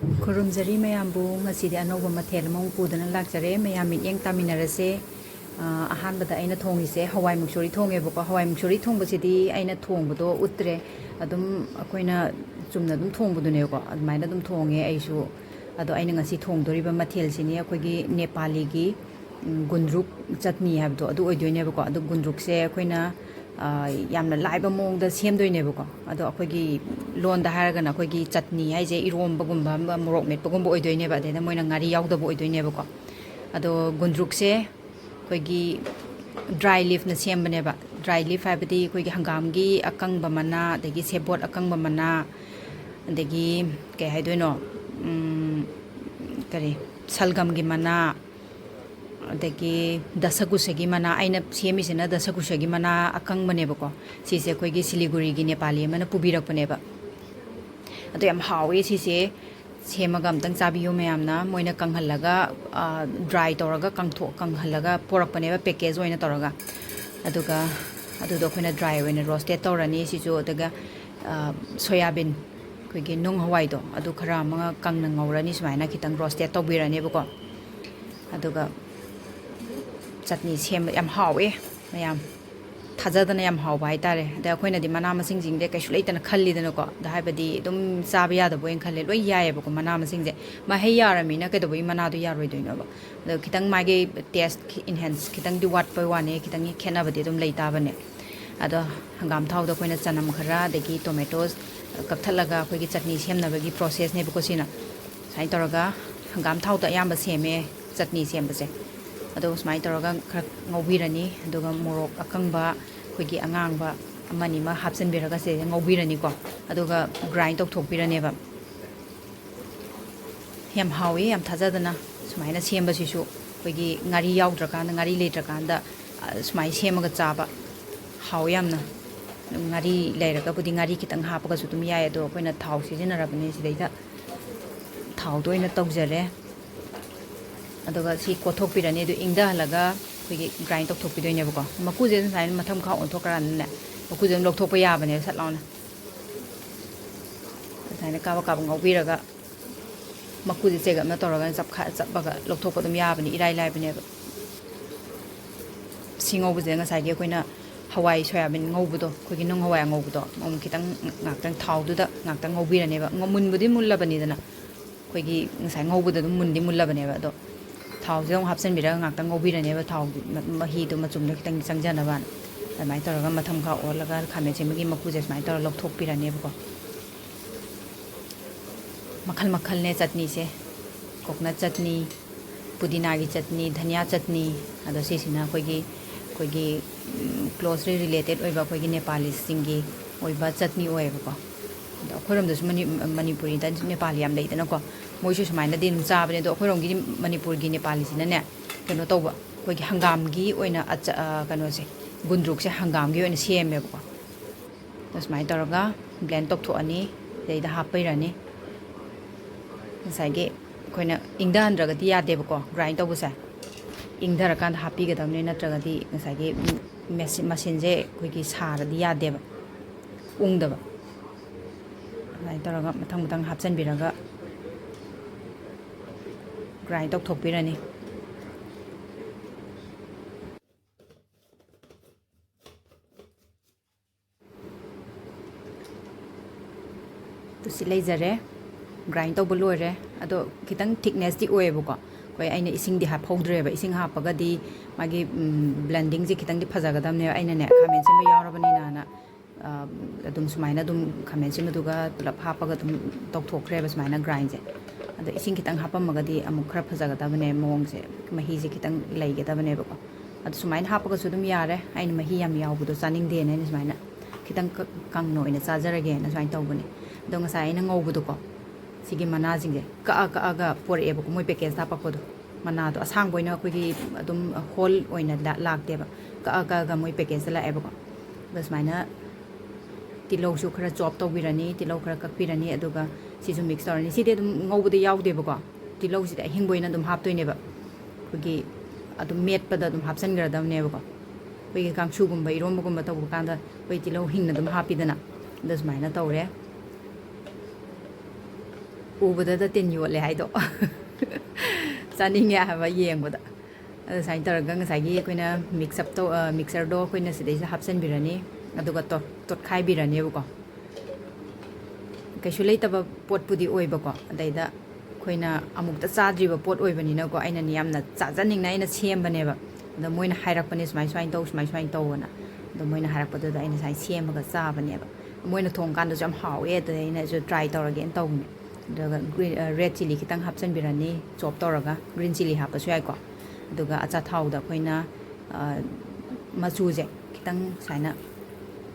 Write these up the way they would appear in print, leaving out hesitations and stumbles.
ꯈꯨꯔꯨꯝꯖꯔꯤ ꯃꯌꯥꯝꯕꯨ ꯉꯁꯤꯗꯤ ꯑꯅꯧꯕ ꯃꯊꯦꯜ ꯑꯃ ꯄꯨꯗꯨꯅ ꯂꯥꯛꯆꯔꯦ ꯃꯌꯥꯝ ꯃꯤꯠꯌꯦꯡ ꯇꯥꯃꯤꯟꯅꯔꯁꯦ ꯑꯍꯥꯟꯕꯗ ꯑꯩꯅ ꯊꯣꯡꯉꯤꯁꯦ ꯍꯋꯥꯏ ꯃꯨꯛꯁꯣꯔꯤ ꯊꯣꯡꯉꯦꯕꯀꯣ ꯍꯋꯥꯏ ꯃꯨꯛꯁꯣꯔꯤ ꯊꯣꯡꯕꯁꯤꯗꯤ ꯑꯩꯅ ꯊꯣꯡꯕꯗꯣ ꯎꯠꯇ꯭ꯔꯦ ꯑꯗꯨꯝ ꯑꯩꯈꯣꯏꯅ ꯆꯨꯝꯅ ꯑꯗꯨꯝ ꯊꯣꯡꯕꯗꯨꯅꯦꯕꯀꯣ ꯑꯗꯨꯃꯥꯏꯅ ꯑꯗꯨꯝ ꯊꯣꯡꯉꯦ ꯑꯩꯁꯨ ꯑꯗꯣ ꯑꯩꯅ ꯉꯁꯤ ꯊꯣꯡꯗꯣꯔꯤꯕ ꯃꯊꯦꯜꯁꯤꯅꯤ ꯑꯩꯈꯣꯏꯒꯤ ꯅꯦꯄꯥꯂꯤꯒꯤ ꯒꯨꯟꯗ꯭ꯔꯨꯛ ꯆꯠꯅꯤ ꯍꯥꯏꯕꯗꯣ ꯑꯗꯨ ꯑꯣꯏꯗꯣꯏꯅꯦꯕꯀꯣ ꯑꯗꯣ ꯒꯨꯟꯗ꯭ꯔꯨꯛꯁꯦ ꯑꯩꯈꯣꯏꯅ ꯌꯥꯝꯅ ꯂꯥꯏꯕ ꯃꯑꯣꯡꯗ ꯁꯦꯝꯗꯣꯏꯅꯦꯕꯀꯣ ꯑꯗꯣ ꯑꯩꯈꯣꯏꯒꯤ ꯂꯣꯟꯗ ꯍꯥꯏꯔꯒꯅ ꯑꯩꯈꯣꯏꯒꯤ ꯆꯠꯅꯤ ꯍꯥꯏꯁꯦ ꯏꯔꯣꯝꯕꯒꯨꯝꯕ ꯃꯣꯔꯣꯛ ꯃꯦꯠꯄꯒꯨꯝꯕ ꯑꯣꯏꯗꯣꯏꯅꯦꯕ ꯑꯗꯩꯗ ꯃꯣꯏꯅ ꯉꯥꯔꯤ ꯌꯥꯎꯗꯕ ꯑꯣꯏꯗꯣꯏꯅꯦꯕꯀꯣ ꯑꯗꯣ ꯒꯨꯟꯗ꯭ꯔꯨꯛꯁꯦ ꯑꯩꯈꯣꯏꯒꯤ ꯗ꯭ꯔꯥꯏ ꯂꯤꯐꯅ ꯁꯦꯝꯕꯅꯦꯕ ꯗ꯭ꯔꯥꯏ ꯂꯤꯐ ꯍꯥꯏꯕꯗꯤ ꯑꯩꯈꯣꯏꯒꯤ ꯍꯪꯒꯥꯝꯒꯤ ꯑꯀꯪꯕ ꯃꯅꯥ ꯑꯗꯒꯤ ꯁꯦꯕꯣꯠ ꯑꯀꯪꯕ ꯃꯅꯥ ꯑꯗꯒꯤ ꯀꯩ ꯍꯥꯏꯗꯣꯏꯅꯣ ꯀꯔꯤ ꯁꯜꯒꯝꯒꯤ ꯃꯅꯥ ꯑꯗꯒꯤ ꯗꯁꯀꯨꯁꯒꯤ ꯃꯅꯥ ꯑꯩꯅ ꯁꯦꯝꯃꯤꯁꯤꯅ ꯗꯁꯀꯨꯁꯒꯤ ꯃꯅꯥ ꯑꯀꯪꯕꯅꯦꯕꯀꯣ ꯁꯤꯁꯦ ꯑꯩꯈꯣꯏꯒꯤ ꯁꯤꯂꯤꯒꯨꯔꯤꯒꯤ ꯅꯦꯄꯥꯂꯤ ꯑꯃꯅ ꯄꯨꯕꯤꯔꯛꯄꯅꯦꯕ ꯑꯗꯣ ꯌꯥꯝ ꯍꯥꯎꯋꯦ ꯁꯤꯁꯦ ꯁꯦꯝꯃꯒ ꯑꯝꯇꯪ ꯆꯥꯕꯤꯌꯨ ꯃꯌꯥꯝꯅ ꯃꯣꯏꯅ ꯀꯪꯍꯜꯂꯒ ꯗ꯭ꯔꯥꯏ ꯇꯧꯔꯒ ꯀꯪꯍꯜꯂꯒ ꯄꯣꯔꯛꯄꯅꯦꯕ ꯄꯦꯀꯦꯖ ꯑꯣꯏꯅ ꯇꯧꯔꯒ ꯑꯗꯨꯒ ꯑꯗꯨꯗꯣ ꯑꯩꯈꯣꯏꯅ ꯗ꯭ꯔꯥꯏ ꯑꯣꯏꯅ ꯔꯣꯁꯇꯦꯠ ꯇꯧꯔꯅꯤ ꯁꯤꯁꯨ ꯑꯗꯨꯒ ꯁꯣꯌꯥꯕꯤꯟ ꯑꯩꯈꯣꯏꯒꯤ ꯅꯨꯡ ꯍꯋꯥꯏꯗꯣ ꯑꯗꯨ ꯈꯔ ꯑꯃꯒ ꯀꯪꯅ ꯉꯧꯔꯅꯤ ꯁꯨꯃꯥꯏꯅ ꯈꯤꯇꯪ ꯔꯣꯁꯇꯦꯠ ꯇꯧꯕꯤꯔꯅꯦꯕꯀꯣ ꯑꯗꯨꯒ ꯆꯠꯅꯤ ꯁꯦꯝꯕ ꯌꯥꯝ ꯍꯥꯎꯋꯦ ꯃꯌꯥꯝ ꯊꯥꯖꯗꯅ ꯌꯥꯝ ꯍꯥꯎꯕ ꯍꯥꯏꯇꯥꯔꯦ ꯑꯗꯩ ꯑꯩꯈꯣꯏꯅꯗꯤ ꯃꯅꯥ ꯃꯁꯤꯡꯁꯤꯡꯁꯦ ꯀꯩꯁꯨ ꯂꯩꯇꯅ ꯈꯜꯂꯤꯗꯅꯀꯣ ꯑꯗ ꯍꯥꯏꯕꯗꯤ ꯑꯗꯨꯝ ꯆꯥꯕ ꯌꯥꯗꯕ ꯑꯣꯏꯅ ꯈꯜꯂꯦ ꯂꯣꯏ ꯌꯥꯏꯑꯕꯀꯣ ꯃꯅꯥ ꯃꯁꯤꯡꯁꯦ ꯃꯍꯩ ꯌꯥꯔꯝꯃꯤꯅ ꯀꯩꯗꯧꯕꯒꯤ ꯃꯅꯥꯗꯣ ꯌꯥꯔꯣꯏꯗꯣꯏꯅꯣꯕ ꯑꯗꯣ ꯈꯤꯇꯪ ꯃꯥꯒꯤ ꯇꯦꯁט ꯏꯟꯍꯦꯟꯁ ꯈꯤꯇꯪꯗꯤ ꯋꯥꯠꯄ ꯋꯥꯅꯦ ꯈꯤꯇꯪ ꯈꯦꯠꯅꯕꯗꯤ ꯑꯗꯨꯝ ꯂꯩ ꯇꯥꯕꯅꯦ ꯑꯗꯣ ꯍꯪꯒꯥꯝ ꯊꯥꯎꯗ ꯑꯩꯈꯣꯏꯅ ꯆꯅꯝ ꯈꯔ ꯑꯗꯒꯤ ꯇꯣꯃꯦꯇꯣꯁ ꯀꯛꯊꯠꯂꯒ ꯑꯩꯈꯣꯏꯒꯤ ꯆꯠꯅꯤ ꯁꯦꯝꯅꯕꯒꯤ ꯄ꯭ꯔꯣꯁꯦꯁꯅꯦꯕꯀꯣ ꯁꯤꯅ ꯁꯨꯃꯥꯏꯅ ꯇꯧꯔꯒ ꯍꯪꯒꯥꯝ ꯊꯥꯎꯗ ꯑꯌꯥꯝꯕ ꯁꯦꯝꯃꯦ ꯆꯠꯅꯤ ꯁꯦꯝꯕꯁꯦ ꯑꯗꯨꯒ ꯁꯨꯃꯥꯏꯅ ꯇꯧꯔꯒ ꯈꯔ ꯉꯧꯕꯤꯔꯅꯤ ꯑꯗꯨꯒ ꯃꯣꯔꯣꯛ ꯑꯀꯪꯕ ꯑꯩꯈꯣꯏꯒꯤ ꯑꯉꯥꯡꯕ ꯑꯃꯅꯤ ꯑꯃ ꯍꯥꯞꯆꯤꯟꯕꯤꯔꯒ ꯁꯤꯁꯦ ꯉꯧꯕꯤꯔꯅꯤꯀꯣ ꯑꯗꯨꯒ ꯒ꯭ꯔꯥꯏꯟ ꯇꯧꯊꯣꯛꯄꯤꯔꯅꯦꯕ ꯌꯥꯝ ꯍꯥꯎꯋꯤ ꯌꯥꯝ ꯊꯥꯖꯗꯅ ꯁꯨꯃꯥꯏꯅ ꯁꯦꯝꯕꯁꯤꯁꯨ ꯑꯩꯈꯣꯏꯒꯤ ꯉꯥꯔꯤ ꯌꯥꯎꯗ꯭ꯔꯀꯥꯟꯗ ꯉꯥꯔꯤ ꯂꯩꯇ꯭ꯔꯀꯥꯟꯗ ꯁꯨꯃꯥꯏꯅ ꯁꯦꯝꯃꯒ ꯆꯥꯕ ꯍꯥꯎꯋꯤ ꯌꯥꯝꯅ ꯉꯥꯔꯤ ꯂꯩꯔꯒꯕꯨꯗꯤ ꯉꯥꯔꯤ ꯈꯤꯇꯪ ꯍꯥꯞꯄꯒꯁꯨ ꯑꯗꯨꯝ ꯌꯥꯏ ꯑꯗꯣ ꯑꯩꯈꯣꯏꯅ ꯊꯥꯎ ꯁꯤꯖꯤꯟꯅꯔꯕꯅꯤ ꯁꯤꯗꯩꯗ ꯊꯥꯎꯗ ꯑꯣꯏꯅ ꯇꯧꯖꯔꯦ ꯑꯗꯨꯒ ꯁꯤ ꯀꯣꯠꯊꯣꯛꯄꯤꯔꯅꯤ ꯑꯗꯨ ꯏꯪꯊꯍꯜꯂꯒ ꯑꯩꯈꯣꯏꯒꯤ ꯒ꯭ꯔꯥꯏꯟ ꯇꯧꯊꯣꯛꯄꯤꯗꯣꯏꯅꯦꯕꯀꯣ ꯃꯀꯨꯁꯦ ꯑꯗꯨꯝ ꯁꯨꯃꯥꯏꯅ ꯃꯊꯪ ꯃꯈꯥ ꯑꯣꯟꯊꯣꯛꯈ꯭ꯔꯀꯥꯟꯗꯅꯦ ꯃꯀꯨꯁꯦ ꯑꯗꯨꯝ ꯂꯧꯊꯣꯛꯄ ꯌꯥꯕꯅꯦꯕ ꯁꯠ ꯂꯥꯎꯅ ꯑꯗꯨꯃꯥꯏꯅ ꯀꯥꯕꯛ ꯀꯥꯕꯛ ꯉꯧꯕꯤꯔꯒ ꯃꯀꯨꯁꯦ ꯆꯦꯒꯞꯅ ꯇꯧꯔꯒ ꯆꯞꯄꯒ ꯂꯧꯊꯣꯛꯄ ꯑꯗꯨꯝ ꯌꯥꯕꯅꯤ ꯏꯔꯥꯏ ꯂꯥꯏꯕꯅꯦꯕ ꯁꯤ ꯉꯧꯕꯁꯤꯗ ꯉꯁꯥꯏꯒꯤ ꯑꯩꯈꯣꯏꯅ ꯍꯋꯥꯏ ꯁꯣꯌꯥꯕꯤꯟ ꯉꯧꯕꯗꯣ ꯑꯩꯈꯣꯏꯒꯤ ꯅꯨꯡ ꯍꯋꯥꯏ ꯑꯉꯧꯕꯗꯣ ꯈꯤꯇꯪ ꯉꯥꯛꯇꯪ ꯊꯥꯎꯗꯨꯗ ꯉꯥꯛꯇꯪ ꯉꯧꯕꯤꯔꯅꯦꯕ ꯃꯨꯟꯕꯨꯗꯤ ꯃꯨꯜꯂꯕꯅꯤꯗꯅ ꯑꯩꯈꯣꯏꯒꯤ ꯉꯁꯥꯏ ꯉꯧꯕꯗ ꯑꯗꯨꯝ ꯃꯨꯟꯗꯤ ꯃꯨꯜꯂꯕꯅꯦꯕ ꯑꯗꯣ ꯊꯥꯎꯁꯦ ꯑꯃꯨꯛ ꯍꯥꯞꯆꯤꯟꯕꯤꯔꯒ ꯉꯥꯛꯇꯪ ꯉꯧꯕꯤꯔꯅꯦꯕ ꯊꯥꯎ ꯃꯍꯤꯗꯣ ꯃꯆꯨꯝꯗꯣ ꯈꯤꯇꯪ ꯆꯪꯖꯅꯕꯅ ꯑꯗꯨꯃꯥꯏꯅ ꯇꯧꯔꯒ ꯃꯊꯪ ꯃꯈꯥ ꯑꯣꯜꯂꯒ ꯈꯥꯃꯦꯟ ꯑꯁꯤꯟꯕꯒꯤ ꯃꯀꯨꯁꯦ ꯁꯨꯃꯥꯏꯅ ꯇꯧꯔꯒ ꯂꯧꯊꯣꯛꯄꯤꯔꯅꯦꯕꯀꯣ ꯃꯈꯜ ꯃꯈꯜꯅꯦ ꯆꯠꯅꯤꯁꯦ ꯀꯣꯀꯣꯅꯠ ꯆꯠꯅꯤ ꯄꯨꯗꯤꯅꯥꯒꯤ ꯆꯠꯅꯤ ꯙꯅꯤꯌꯥ ꯆꯠꯅꯤ ꯑꯗꯣ ꯁꯤꯁꯤꯅ ꯑꯩꯈꯣꯏꯒꯤ ꯀ꯭ꯂꯣꯁꯂꯤ ꯔꯤꯂꯦꯇꯦꯠ ꯑꯣꯏꯕ ꯑꯩꯈꯣꯏꯒꯤ ꯅꯦꯄꯥꯂꯤꯁꯁꯤꯡꯒꯤ ꯑꯣꯏꯕ ꯆꯠꯅꯤ ꯑꯣꯏꯌꯦꯕꯀꯣ ꯑꯗꯣ ꯑꯩꯈꯣꯏꯔꯣꯝꯗꯁꯨ ꯃꯅꯤꯄꯨꯔꯤꯗ ꯅꯦꯄꯥꯂꯤ ꯌꯥꯝ ꯂꯩꯗꯅꯀꯣ ꯃꯣꯏꯁꯨ ꯁꯨꯃꯥꯏꯅꯗꯤ ꯑꯗꯨꯝ ꯆꯥꯕꯅꯦ ꯑꯗꯣ ꯑꯩꯈꯣꯏꯔꯣꯝꯒꯤ ꯃꯅꯤꯄꯨꯔꯒꯤ ꯅꯦꯄꯥꯂꯤꯁꯤꯅꯅꯦ ꯀꯩꯅꯣ ꯇꯧꯕ ꯑꯩꯈꯣꯏꯒꯤ ꯍꯪꯒꯥꯝꯒꯤ ꯑꯣꯏꯅ ꯀꯩꯅꯣꯁꯦ ꯒꯨꯟꯗ꯭ꯔꯨꯛꯁꯦ ꯍꯪꯒꯥꯝꯒꯤ ꯑꯣꯏꯅ ꯁꯦꯝꯃꯦꯕꯀꯣ ꯑꯗꯣ ꯁꯨꯃꯥꯏꯅ ꯇꯧꯔꯒ ꯕ꯭ꯂꯦꯟ ꯇꯧꯊꯣꯛꯑꯅꯤ ꯑꯗꯩꯗ ꯍꯥꯞꯄꯤꯔꯅꯤ ꯉꯁꯥꯏꯒꯤ ꯑꯩꯈꯣꯏꯅ ꯏꯪꯊꯍꯟꯗ꯭ꯔꯒꯗꯤ ꯌꯥꯗꯦꯕꯀꯣ ꯒ꯭ꯔꯥꯏꯟ ꯇꯧꯕꯁꯦ ꯏꯪꯊꯔꯀꯥꯟꯗ ꯍꯥꯞꯄꯤꯒꯗꯕꯅꯤ ꯅꯠꯇ꯭ꯔꯒꯗꯤ ꯉꯁꯥꯏꯒꯤ ꯃꯁꯤꯟꯁꯦ ꯑꯩꯈꯣꯏꯒꯤ ꯁꯥꯔꯗꯤ ꯌꯥꯗꯦꯕ ꯎꯪꯗꯕ ꯑꯗꯨꯃꯥꯏꯅ ꯇꯧꯔꯒ ꯃꯊꯪ ꯃꯊꯪ ꯍꯥꯞꯆꯤꯟꯕꯤꯔꯒ ꯒ꯭ꯔꯥꯏꯟ ꯇꯧꯊꯣꯛꯄꯤꯔꯅꯤ ꯇꯨꯁꯤ ꯂꯩꯖꯔꯦ ꯒ꯭ꯔꯥꯏꯟ ꯇꯧꯕ ꯂꯣꯏꯔꯦ ꯑꯗꯣ ꯈꯤꯇꯪ ꯊꯤꯛꯅꯦꯁꯇꯤ ꯑꯣꯏꯌꯦꯕꯀꯣ ꯑꯩꯈꯣꯏ ꯑꯩꯅ ꯏꯁꯤꯡꯗꯤ ꯍꯥꯞꯍꯧꯗ꯭ꯔꯦꯕ ꯏꯁꯤꯡ ꯍꯥꯞꯄꯒꯗꯤ ꯃꯥꯒꯤ ꯕ꯭ꯂꯦꯟꯗꯤꯡꯁꯦ ꯈꯤꯇꯪꯗꯤ ꯐꯖꯒꯗꯕꯅꯦꯕ ꯑꯩꯅꯅꯦ ꯈꯥꯃꯦꯟ ꯑꯁꯤꯟꯕ ꯌꯥꯎꯔꯕꯅꯤꯅ ꯑꯗꯨꯝ ꯁꯨꯃꯥꯏꯅ ꯑꯗꯨꯝ ꯈꯥꯃꯦꯟ ꯑꯁꯤꯟꯕꯗꯨꯒ ꯄꯨꯂꯞ ꯍꯥꯞꯄꯒ ꯑꯗꯨꯝ ꯇꯧꯊꯣꯛꯈ꯭ꯔꯦꯕ ꯁꯨꯃꯥꯏꯅ ꯒ꯭ꯔꯥꯏꯟꯁꯦ ꯑꯗꯣ ꯏꯁꯤꯡ ꯈꯤꯇꯪ ꯍꯥꯞꯄꯝꯃꯒꯗꯤ ꯑꯃꯨꯛ ꯈꯔ ꯐꯖꯒꯗꯕꯅꯦ ꯃꯑꯣꯡꯁꯦ ꯃꯍꯤꯁꯦ ꯈꯤꯇꯪ ꯂꯩꯒꯗꯕꯅꯦꯕꯀꯣ ꯑꯗꯣ ꯁꯨꯃꯥꯏꯅ ꯍꯥꯞꯄꯒꯁꯨ ꯑꯗꯨꯝ ꯌꯥꯔꯦ ꯑꯩꯅ ꯃꯍꯤ ꯌꯥꯝ ꯌꯥꯎꯕꯗꯣ ꯆꯥꯅꯤꯡꯗꯦꯅ ꯑꯩꯅ ꯁꯨꯃꯥꯏꯅ ꯈꯤꯇꯪ ꯀꯪꯅ ꯑꯣꯏꯅ ꯆꯥꯖꯔꯒꯦꯅ ꯁꯨꯃꯥꯏꯅ ꯇꯧꯕꯅꯦ ꯑꯗꯣ ꯉꯁꯥꯏ ꯑꯩꯅ ꯉꯧꯕꯗꯣꯀꯣ ꯁꯤꯒꯤ ꯃꯅꯥꯁꯤꯡꯁꯦ ꯀꯛꯑꯒ ꯄꯣꯔꯛꯑꯦꯕꯀꯣ ꯃꯣꯏ ꯄꯦꯀꯦꯖꯇ ꯍꯥꯞꯄꯛꯄꯗꯣ ꯃꯅꯥꯗꯣ ꯑꯁꯥꯡꯕ ꯑꯣꯏꯅ ꯑꯩꯈꯣꯏꯒꯤ ꯑꯗꯨꯝ ꯍꯣꯜ ꯑꯣꯏꯅ ꯂꯥꯛꯇꯦꯕ ꯀꯛꯑꯒ ꯃꯣꯏ ꯄꯦꯀꯦꯖꯇ ꯂꯥꯛꯑꯦꯕꯀꯣ ꯑꯗꯣ ꯁꯨꯃꯥꯏꯅ ꯇꯤꯜꯍꯧꯁꯨ ꯈꯔ ꯆꯣꯞ ꯇꯧꯕꯤꯔꯅꯤ ꯇꯤꯜꯍꯧ ꯈꯔ ꯀꯛꯄꯤꯔꯅꯤ ꯑꯗꯨꯒ ꯁꯤꯁꯨ ꯃꯤꯛꯁ ꯇꯧꯔꯅꯤ ꯁꯤꯗꯤ ꯑꯗꯨꯝ ꯉꯧꯕꯗ ꯌꯥꯎꯗꯦꯕꯀꯣ ꯇꯤꯜꯍꯧꯁꯤꯗꯤ ꯑꯍꯤꯡꯕ ꯑꯣꯏꯅ ꯑꯗꯨꯝ ꯍꯥꯞꯇꯣꯏꯅꯦꯕ ꯑꯩꯈꯣꯏꯒꯤ ꯑꯗꯨꯝ ꯃꯦꯠꯄꯗ ꯑꯗꯨꯝ ꯍꯥꯞꯆꯤꯟꯈ꯭ꯔꯗꯕꯅꯦꯕꯀꯣ ꯑꯩꯈꯣꯏꯒꯤ ꯀꯥꯡꯁꯨꯒꯨꯝꯕ ꯏꯔꯣꯝꯕꯒꯨꯝꯕ ꯇꯧꯕ ꯀꯥꯟꯗ ꯑꯩꯈꯣꯏ ꯇꯤꯜꯍꯧ ꯍꯤꯡꯅ ꯑꯗꯨꯝ ꯍꯥꯞꯄꯤꯗꯅ ꯑꯗꯣ ꯁꯨꯃꯥꯏꯅ ꯇꯧꯔꯦ ꯎꯕꯗ ꯇꯤꯟ ꯌꯣꯠꯂꯦ ꯍꯥꯏꯗꯣ ꯆꯥꯅꯤꯡꯉꯦ ꯍꯥꯏꯕ ꯌꯦꯡꯕꯗ ꯑꯗꯨ ꯁꯨꯃꯥꯏꯅ ꯇꯧꯔꯒ ꯉꯁꯥꯏꯒꯤ ꯑꯩꯈꯣꯏꯅ ꯃꯤꯛꯁꯔꯗꯣ ꯑꯩꯈꯣꯏꯅ ꯁꯤꯗꯩꯁꯤꯗ ꯍꯥꯞꯆꯤꯟꯕꯤꯔꯅꯤ ꯑꯗꯨꯒ ꯇꯣꯠꯈꯥꯏꯕꯤꯔꯅꯦꯕꯀꯣ ꯀꯩꯁꯨ ꯂꯩꯇꯕ ꯄꯣꯠꯄꯨꯗꯤ ꯑꯣꯏꯕꯀꯣ ꯑꯗꯩꯗ ꯑꯩꯈꯣꯏꯅ ꯑꯃꯨꯛꯇ ꯆꯥꯗ꯭ꯔꯤꯕ ꯄꯣꯠ ꯑꯣꯏꯕꯅꯤꯅꯀꯣ ꯑꯩꯅ ꯌꯥꯝꯅ ꯆꯥꯖꯅꯤꯡꯅ ꯑꯩꯅ ꯁꯦꯝꯕꯅꯦꯕ ꯑꯗꯣ ꯃꯣꯏꯅ ꯍꯥꯏꯔꯛꯄꯅꯦ ꯁꯨꯃꯥꯏꯅ ꯇꯧ ꯁꯨꯃꯥꯏꯅ ꯇꯧꯑꯅ ꯑꯗꯣ ꯃꯣꯏꯅ ꯍꯥꯏꯔꯛꯄꯗꯨꯗ ꯑꯩꯅ ꯁꯨꯃꯥꯏꯅ ꯁꯦꯝꯃꯒ ꯆꯥꯕꯅꯦꯕ ꯃꯣꯏꯅ ꯊꯣꯡꯀꯥꯟꯗꯁꯨ ꯌꯥꯝ ꯍꯥꯎꯋꯦ ꯑꯗꯨꯗ ꯑꯩꯅꯁꯨ ꯇ꯭ꯔꯥꯏ ꯇꯧꯔꯒꯦꯅ ꯇꯧꯕꯅꯦ ꯑꯗꯨꯒ ꯔꯦꯗ ꯆꯤꯂꯤ ꯈꯤꯇꯪ ꯍꯥꯞꯆꯤꯟꯕꯤꯔꯅꯤ ꯆꯣꯞ ꯇꯧꯔꯒ ꯒ꯭ꯔꯤꯟ ꯆꯤꯂꯤ ꯍꯥꯞꯄꯁꯨ ꯌꯥꯏꯀꯣ ꯑꯗꯨꯒ ꯑꯆꯥꯊꯥꯎꯗ ꯑꯩꯈꯣꯏꯅ ꯃꯆꯨꯁꯦ ꯈꯤꯇꯪ ꯁꯨꯃꯥꯏꯅ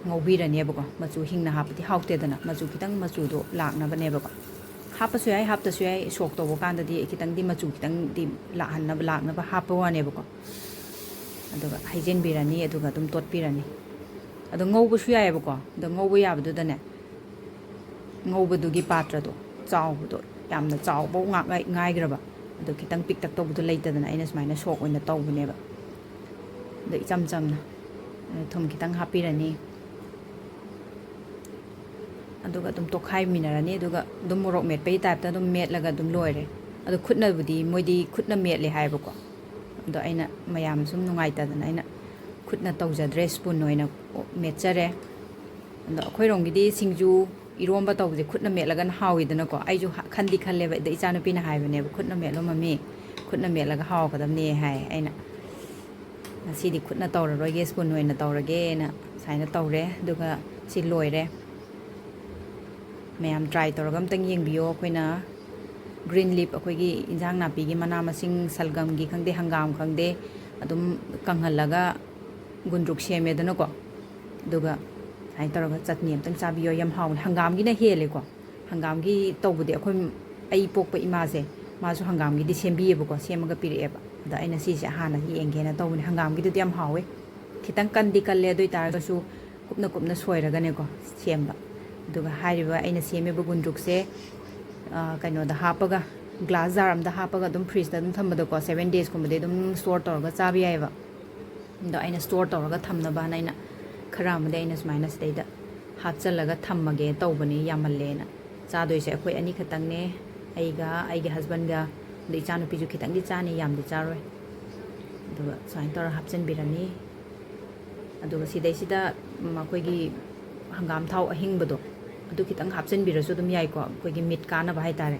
ꯉꯧꯕꯤꯔꯅꯦꯕꯀꯣ ꯃꯆꯨ ꯍꯤꯡꯅ ꯍꯥꯞꯄꯗꯤ ꯍꯥꯎꯇꯦꯗꯅ ꯃꯆꯨ ꯈꯤꯇꯪ ꯃꯆꯨꯗꯣ ꯂꯥꯛꯅꯕꯅꯦꯕꯀꯣ ꯍꯥꯞꯄꯁꯨ ꯌꯥꯏ ꯍꯥꯞꯇꯁꯨ ꯌꯥꯏ ꯁꯣꯛ ꯇꯧꯕ ꯀꯥꯟꯗꯗꯤ ꯈꯤꯇꯪꯗꯤ ꯃꯆꯨ ꯈꯤꯇꯪꯗꯤ ꯂꯥꯛꯅꯕ ꯍꯥꯞꯄ ꯋꯥꯅꯦꯕꯀꯣ ꯑꯗꯨꯒ ꯍꯩꯖꯤꯟꯕꯤꯔꯅꯤ ꯑꯗꯨꯒ ꯑꯗꯨꯝ ꯇꯣꯠꯄꯤꯔꯅꯤ ꯑꯗꯣ ꯉꯧꯕꯁꯨ ꯌꯥꯏꯑꯕꯀꯣ ꯑꯗꯣ ꯉꯧꯕ ꯌꯥꯕꯗꯨꯗꯅꯦ ꯉꯧꯕꯗꯨꯒꯤ ꯄꯥꯇ꯭ꯔꯗꯣ ꯆꯥꯎꯕꯗꯣ ꯌꯥꯝꯅ ꯆꯥꯎꯕ ꯉꯥꯏꯈ꯭ꯔꯕ ꯑꯗꯣ ꯈꯤꯇꯪ ꯄꯤꯛꯇꯛ ꯇꯧꯕꯗꯣ ꯂꯩꯇꯗꯅ ꯑꯩꯅ ꯁꯨꯃꯥꯏꯅ ꯁꯣꯛ ꯑꯣꯏꯅ ꯇꯧꯕꯅꯦꯕ ꯑꯗꯣ ꯏꯆꯝ ꯆꯝꯅ ꯊꯨꯝ ꯈꯤꯇꯪ ꯍꯥꯞꯄꯤꯔꯅꯤ ꯑꯗꯨꯒ ꯑꯗꯨꯝ ꯇꯣꯠꯈꯥꯏꯃꯤꯟꯅꯔꯅꯤ ꯑꯗꯨꯒ ꯑꯗꯨꯝ ꯃꯣꯔꯣꯛ ꯃꯦꯠꯄꯒꯤ ꯇꯥꯏꯞꯇ ꯑꯗꯨꯝ ꯃꯦꯠꯂꯒ ꯑꯗꯨꯝ ꯂꯣꯏꯔꯦ ꯑꯗꯣ ꯈꯨꯠꯅꯕꯨꯗꯤ ꯃꯣꯏꯗꯤ ꯈꯨꯠꯅ ꯃꯦꯠꯂꯦ ꯍꯥꯏꯌꯦꯕꯀꯣ ꯑꯗꯣ ꯑꯩꯅ ꯃꯌꯥꯝ ꯁꯨꯝ ꯅꯨꯡꯉꯥꯏꯇꯗꯅ ꯑꯩꯅ ꯈꯨꯠꯅ ꯇꯧꯖꯗ꯭ꯔꯦ ꯁ꯭ꯄꯨꯟ ꯑꯣꯏꯅ ꯃꯦꯠꯆꯔꯦ ꯑꯗꯣ ꯑꯩꯈꯣꯏꯔꯣꯝꯒꯤꯗꯤ ꯁꯤꯡꯖꯨ ꯏꯔꯣꯝꯕ ꯇꯧꯕꯁꯦ ꯈꯨꯠꯅ ꯃꯦꯠꯂꯒꯅ ꯍꯥꯎꯋꯤꯗꯅꯀꯣ ꯑꯩꯁꯨ ꯈꯜꯂꯦꯕ ꯑꯗ ꯏꯆꯥꯅꯨꯄꯤꯅ ꯍꯥꯏꯕꯅꯦꯕ ꯈꯨꯠꯅ ꯃꯦꯠꯂꯣ ꯃꯝꯃꯤ ꯈꯨꯠꯅ ꯃꯦꯠꯂꯒ ꯍꯥꯎꯒꯗꯕꯅꯦ ꯍꯥꯏ ꯑꯩꯅ ꯉꯁꯤꯗꯤ ꯈꯨꯠꯅ ꯇꯧꯔꯔꯣꯏꯒꯦ ꯁ꯭ꯄꯨꯟ ꯑꯣꯏꯅ ꯇꯧꯔꯒꯦꯅ ꯁꯨꯃꯥꯏꯅ ꯇꯧꯔꯦ ꯑꯗꯨꯒ ꯁꯤ ꯂꯣꯏꯔꯦ ꯃꯌꯥꯝ ꯇ꯭ꯔꯥꯏ ꯇꯧꯔꯒ ꯑꯝꯇꯪ ꯌꯦꯡꯕꯤꯌꯣ ꯑꯩꯈꯣꯏꯅ ꯒ꯭ꯔꯤꯟ ꯂꯤꯞ ꯑꯩꯈꯣꯏꯒꯤ ꯏꯟꯖꯥꯡ ꯅꯥꯄꯤꯒꯤ ꯃꯅꯥ ꯃꯁꯤꯡ ꯁꯜꯒꯝꯒꯤ ꯈꯪꯗꯦ ꯍꯪꯒꯥꯝ ꯈꯪꯗꯦ ꯑꯗꯨꯝ ꯀꯪꯍꯜꯂꯒ ꯒꯨꯟꯗ꯭ꯔꯨꯛ ꯁꯦꯝꯃꯦꯗꯅꯀꯣ ꯑꯗꯨꯒ ꯁꯨꯃꯥꯏꯅ ꯇꯧꯔꯒ ꯆꯠꯅꯤ ꯑꯝꯇꯪ ꯆꯥꯕꯤꯌꯣ ꯌꯥꯝ ꯍꯥꯎꯕꯅꯦ ꯍꯪꯒꯥꯝꯒꯤꯅ ꯍꯦꯜꯂꯦꯀꯣ ꯍꯪꯒꯥꯝꯒꯤ ꯇꯧꯕꯗꯤ ꯑꯩ ꯄꯣꯛꯄ ꯏꯃꯥꯁꯦ ꯃꯥꯁꯨ ꯍꯪꯒꯥꯝꯒꯤꯗꯤ ꯁꯦꯝꯕꯤꯌꯦꯕꯀோ ꯁꯦꯝꯃꯒ ꯄꯤꯔꯛꯑꯦꯕ ꯑꯗ ꯑꯩꯅ ꯁꯤꯁꯦ ꯍꯥꯟꯅ ꯌꯦꯡꯒꯦꯅ ꯇꯧꯕꯅꯦ ꯍꯪꯒꯥꯝꯒꯤꯗꯨꯗꯤ ꯌꯥꯝ ꯍꯥꯎꯋꯦ ꯈꯤꯇꯪ ꯀꯟꯗꯤ ꯀꯜꯂꯦ ꯑꯗꯨ ꯑꯣꯏꯇꯥꯔꯒꯁꯨ ꯀꯨꯞꯅ ꯁꯣꯏꯔꯒꯅꯦꯀꯣ ꯁꯦꯝꯕ ꯑꯗꯨꯒ ꯍꯥꯏꯔꯤꯕ ꯑꯩꯅ ꯁꯦꯝꯃꯤꯕ ꯒꯨꯟꯗ꯭ꯔꯨꯛꯁꯦ ꯀꯩꯅꯣꯗ ꯍꯥꯞꯄꯒ ꯒ꯭ꯂꯥꯁ ꯖꯥꯔ ꯑꯝꯗ ꯍꯥꯞꯄꯒ ꯑꯗꯨꯝ ꯐ꯭ꯔꯤꯖꯇ ꯑꯗꯨꯝ ꯊꯝꯕꯗꯀꯣ 7 daysꯀꯨꯝꯕꯗꯤ ꯑꯗꯨꯝ ꯁ꯭ꯇꯣꯔ ꯇꯧꯔꯒ ꯆꯥꯕ ꯌꯥꯏꯑꯕ ꯑꯗꯣ ꯑꯩꯅ ꯁ꯭ꯇꯣꯔ ꯇꯧꯔꯒ ꯊꯝꯅꯕꯅ ꯑꯩꯅ ꯈꯔ ꯑꯃꯗꯤ ꯑꯩꯅ ꯁꯨꯃꯥꯏꯅ ꯁꯤꯗꯩꯗ ꯍꯥꯞꯆꯜꯂꯒ ꯊꯝꯃꯒꯦ ꯇꯧꯕꯅꯤ ꯌꯥꯝꯃꯜꯂꯦꯅ ꯆꯥꯗꯣꯏꯁꯦ ꯑꯩꯈꯣꯏ ꯑꯅꯤ ꯈꯛꯇꯪꯅꯦ ꯑꯩꯒꯤ ꯍꯁꯕꯦꯟꯒ ꯑꯗꯣ ꯏꯆꯥꯅꯨꯄꯤꯁꯨ ꯈꯤꯇꯪꯗꯤ ꯆꯥꯅꯤ ꯌꯥꯝꯗꯤ ꯆꯥꯔꯣꯏ ꯑꯗꯨꯒ ꯁꯨꯃꯥꯏꯅ ꯇꯧꯔꯒ ꯍꯥꯞꯆꯤꯟꯕꯤꯔꯅꯤ ꯑꯗꯨꯒ ꯁꯤꯗꯩꯁꯤꯗ ꯑꯩꯈꯣꯏꯒꯤ ꯍꯪꯒꯥꯝ ꯊꯥꯎ ꯑꯍꯤꯡꯕꯗꯣ ꯑꯗꯨ ꯈꯤꯇꯪ ꯍꯥꯞꯆꯤꯟꯕꯤꯔꯁꯨ ꯑꯗꯨꯝ ꯌꯥꯏꯀꯣ ꯑꯩꯈꯣꯏꯒꯤ ꯃꯤꯠ ꯀꯥꯅꯕ ꯍꯥꯏꯇꯥꯔꯦ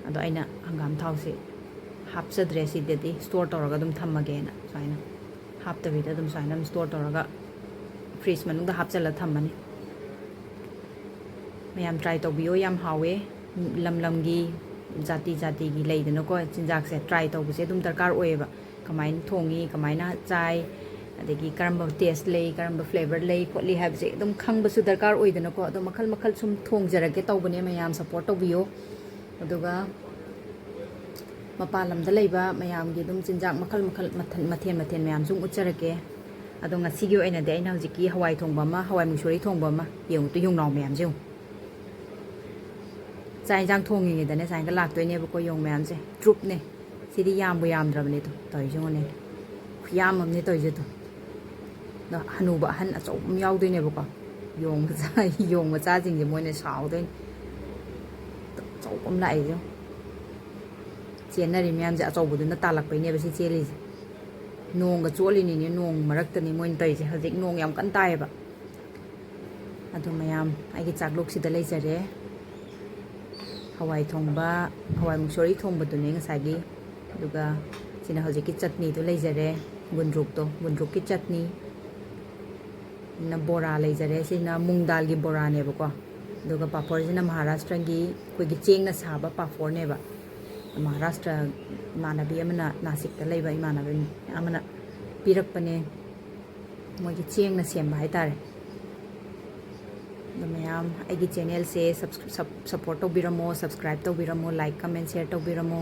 ꯑꯗꯣ ꯑꯩꯅ ꯍꯪꯒꯥꯝ ꯊꯥꯎꯁꯦ ꯍꯥꯞꯆꯗ꯭ꯔꯦ ꯁꯤꯗꯗꯤ ꯁ꯭ꯇꯣꯔ ꯇꯧꯔꯒ ꯑꯗꯨꯝ ꯊꯝꯃꯒꯦꯅ ꯁꯨꯃꯥꯏꯅ ꯍꯥꯞꯇꯕꯤꯗ ꯑꯗꯨꯝ ꯁꯨꯃꯥꯏꯅ ꯑꯗꯨꯝ ꯁ꯭ꯇꯣꯔ ꯇꯧꯔꯒ ꯐ꯭ꯔꯤꯖ ꯃꯅꯨꯡꯗ ꯍꯥꯞꯆꯜꯂ ꯊꯝꯃꯅꯤ ꯃꯌꯥꯝ ꯇ꯭ꯔꯥꯏ ꯇꯧꯕꯤꯌꯣ ꯌꯥꯝ ꯍꯥꯎꯋꯦ ꯂꯝꯒꯤ ꯖꯥꯇꯤꯒꯤ ꯂꯩꯗꯅꯀꯣ ꯆꯤꯟꯖꯥꯛꯁꯦ ꯇ꯭ꯔꯥꯏ ꯇꯧꯕꯁꯦ ꯑꯗꯨꯝ ꯗꯔꯀꯥꯔ ꯑꯣꯏꯌꯦꯕ ꯀꯃꯥꯏꯅ ꯊꯣꯡꯉꯤ ꯀꯃꯥꯏꯅ ꯆꯥꯏ ꯑꯗꯒꯤ ꯀꯔꯝꯕ ꯇꯦꯁ ꯂꯩ ꯀꯔꯝꯕ ꯐ꯭ꯂꯦꯕꯔ ꯂꯩ ꯈꯣꯠꯂꯤ ꯍꯥꯏꯕꯁꯦ ꯑꯗꯨꯝ ꯈꯪꯕꯁꯨ ꯗꯔꯀꯥꯔ ꯑꯣꯏꯗꯅꯀꯣ ꯑꯗꯣ ꯃꯈꯜ ꯁꯨꯝ ꯊꯣꯡꯖꯔꯒꯦ ꯇꯧꯕꯅꯦ ꯃꯌꯥꯝ ꯁꯞꯄꯣꯔꯠ ꯇꯧꯕꯤꯌꯣ ꯑꯗꯨꯒ ꯃꯄꯥꯟ ꯂꯝꯗ ꯂꯩꯕ ꯃꯌꯥꯝꯒꯤ ꯑꯗꯨꯝ ꯆꯤꯟꯖꯥꯛ ꯃꯊꯦꯜ ꯃꯌꯥꯝ ꯁꯨꯝ ꯎꯠꯆꯔꯛꯀꯦ ꯑꯗꯣ ꯉꯁꯤꯒꯤ ꯑꯣꯏꯅꯗꯤ ꯑꯩꯅ ꯍꯧꯖꯤꯛꯀꯤ ꯍꯋꯥꯏ ꯊꯣꯡꯕ ꯑꯃ ꯍꯋꯥꯏ ꯃꯨꯛꯁꯣꯔꯤ ꯊꯣꯡꯕ ꯑꯃ ꯌꯦꯡꯉꯨꯇꯨ ꯌꯣꯡꯅꯥꯎ ꯃꯌꯥꯝꯁꯦ ꯌꯦꯡꯉꯨ ꯆꯥꯛ ꯌꯦꯟꯁꯥꯡ ꯊꯣꯡꯉꯤꯉꯩꯗꯅꯦ ꯁꯨꯃꯥꯏꯅ ꯂꯥꯛꯇꯣꯏꯅꯦꯕꯀꯣ ꯌꯣꯡ ꯃꯌꯥꯝꯁꯦ ꯇ꯭ꯔꯨꯞꯅꯦ ꯁꯤꯗꯤ ꯌꯥꯝꯗ꯭ꯔꯕꯅꯦ ꯇꯧꯔꯤꯁꯦ ꯌꯦꯡꯉꯨꯅꯦ ꯈꯨꯌꯥꯝ ꯑꯃꯅꯦ ꯇꯧꯔꯤꯁꯦ ꯑꯗꯣ ꯍꯅꯨꯕ ꯑꯍꯟ ꯑꯆꯧꯕ ꯑꯃ ꯌꯥꯎꯗꯣꯏꯅꯦꯕꯀꯣ ꯌꯣꯡ ꯃꯆꯥꯁꯤꯡꯁꯦ ꯃꯣꯏꯅ ꯁꯥꯎꯗꯣꯏꯅꯤ ꯑꯆꯧꯕ ꯑꯃ ꯂꯥꯛꯏꯁꯦ ꯆꯦꯟꯅꯔꯤ ꯃꯌꯥꯝꯁꯦ ꯑꯆꯧꯕꯗꯨꯅ ꯇꯥꯜꯂꯛꯄꯩꯅꯦꯕ ꯁꯤ ꯆꯦꯜꯂꯤꯁꯦ ꯅꯣꯡꯒ ꯆꯣꯠꯂꯤꯅꯤꯅꯦ ꯅꯣꯡ ꯃꯔꯛꯇꯅꯤ ꯃꯣꯏꯅ ꯇꯧꯔꯤꯁꯦ ꯍꯧꯖꯤꯛ ꯅꯣꯡ ꯌꯥꯝ ꯀꯟꯅ ꯇꯥꯏꯌꯦꯕ ꯑꯗꯨ ꯃꯌꯥꯝ ꯑꯩꯒꯤ ꯆꯥꯛꯂꯨꯛꯁꯤꯗ ꯂꯩꯖꯔꯦ ꯍꯋꯥꯏ ꯊꯣꯡꯕ ꯍꯋꯥꯏ ꯃꯨꯛꯁꯣꯔꯤ ꯊꯣꯡꯕꯗꯨꯅꯦ ꯉꯁꯥꯏꯒꯤ ꯑꯗꯨꯒ ꯁꯤꯅ ꯍꯧꯖꯤꯛꯀꯤ ꯆꯠꯅꯤꯗꯣ ꯂꯩꯖꯔꯦ ꯒꯨꯟꯗ꯭ꯔꯨꯛꯀꯤ ꯆꯠꯅꯤ ꯕꯣꯔꯥ ꯂꯩꯖꯔꯦ ꯁꯤꯅ ꯃꯨꯡ ꯗꯥꯜꯒꯤ ꯕꯣꯔꯥꯅꯦꯕꯀꯣ ꯑꯗꯨꯒ ꯄꯥꯐꯣꯔꯁꯤꯅ ꯃꯍꯥꯔꯥꯁꯇ꯭ꯔꯒꯤ ꯑꯩꯈꯣꯏꯒꯤ ꯆꯦꯡꯅ ꯁꯥꯕ ꯄꯥꯐꯣꯔꯅꯦꯕ ꯃꯍꯥꯔꯥꯁꯇ꯭ꯔ ꯏꯃꯥꯟꯅꯕꯤ ꯑꯃꯅ ꯅꯥꯁꯤꯛꯇ ꯂꯩꯕ ꯏꯃꯥꯟꯅꯕꯤ ꯑꯃꯅ ꯄꯤꯔꯛꯄꯅꯦ ꯃꯣꯏꯒꯤ ꯆꯦꯡꯅ ꯁꯦꯝꯕ ꯍꯥꯏꯇꯥꯔꯦ ꯑꯗꯣ ꯃꯌꯥꯝ ꯑꯩꯒꯤ ꯆꯦꯅꯦꯜꯁꯦ ꯁꯞꯄꯣꯔꯠ ꯇꯧꯕꯤꯔꯝꯃꯣ ꯁꯕꯁꯀ꯭ꯔꯥꯏꯕ ꯇꯧꯕꯤꯔꯝꯃꯣ ꯂꯥꯏꯛ ꯀꯃꯦꯟ ꯁꯦꯌꯔ ꯇꯧꯕꯤꯔꯝꯃꯣ